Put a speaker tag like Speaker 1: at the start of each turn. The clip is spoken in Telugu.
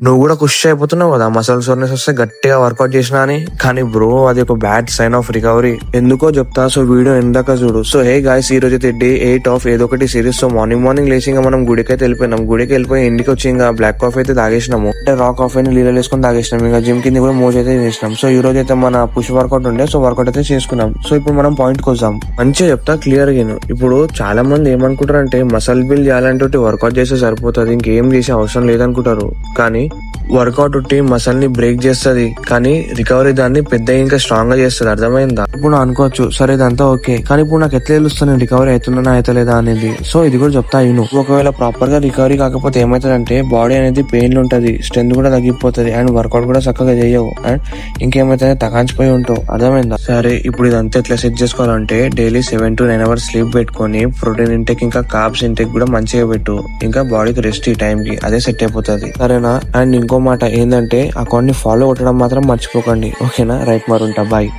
Speaker 1: నువ్వు కూడా ఖుషి అయిపోతున్నావు కదా మసల్ సోర్నెస్ వస్తే గట్టిగా వర్కౌట్ చేసినా అని. కానీ బ్రో అది ఒక బ్యాడ్ సైన్ ఆఫ్ రికవరీ. ఎందుకో చెప్తా. సో వీడియో ఎందాక చూడు. సో హే గాయ్స్, ఈ రోజు అయితే డే 8 ఆఫ్ ఏదో ఒకటి సిరీస్. సో మార్నింగ్ లేచి ఇంకా మనం గుడికి అయితే వెళ్ళిపోయినాం. గుడికి వెళ్ళిపోయి ఇంటికి వచ్చి ఇంకా బ్లాక్ కాఫీ అయితే తాగేసినాము. అంటే రా కాఫీని నీళ్ళు వేసుకొని తాగేసినాం. ఇంకా జిమ్ కింద కూడా మోజ్ అయితే చేసినాం. సో ఈ రోజు అయితే మన పుష్ వర్కౌట్ ఉండే. సో వర్కౌట్ అయితే చేసుకున్నాం. సో ఇప్పుడు మనం పాయింట్ కోసం మంచిగా చెప్తా క్లియర్ గా. ఇప్పుడు చాలా మంది ఏమనుకుంటారు అంటే మసల్ బిల్డ్ చేయాలంటే వర్కౌట్ చేస్తే సరిపోతుంది, ఇంకేం చేసే అవసరం లేదనుకుంటారు. కానీ వర్కౌట్ ఉట్టి మసల్ ని బ్రేక్ చేస్తుంది, కానీ రికవరీ దాన్ని పెద్ద ఇంకా స్ట్రాంగ్ గా చేస్తుంది. అర్థమైందా? ఇప్పుడు అనుకోవచ్చు సరే ఇదంతా ఓకే, కానీ ఇప్పుడు నాకు ఎట్లా తెలుస్తుంది రికవరీ అవుతుందా అవుతలేదా అనేది. సో ఇది కూడా చెప్తా ఇను. ఒకవేళ ప్రాపర్ గా రికవరీ కాకపోతే ఏమైతుందంటే బాడీ అనేది పెయిన్ ఉంటది, స్ట్రెంత్ కూడా తగ్గిపోతుంది, అండ్ వర్కౌట్ కూడా చక్కగా చేయవు, అండ్ ఇంకేమైతే తకాంచిపోయి ఉంటావు. అర్థమైందా? సరే ఇప్పుడు ఇదంతా ఎట్లా సెట్ చేసుకోవాలంటే డైలీ 7 to 9 hours స్లీప్ పెట్టుకొని ప్రోటీన్ ఇంటెక్ ఇంకా కార్బ్స్ ఇంటెక్ కూడా మంచిగా పెట్టు. ఇంకా బాడీకి రెస్ట్ ఈ టైం కి, అదే సెట్ అయిపోతుంది. సరేనా? అండ్ ఇంకో మాట ఏంటంటే అకౌంట్ ని ఫాలో కొట్టడం మాత్రం మర్చిపోకండి. ఓకేనా? రైట్, మరి ఉంటా. బాయ్.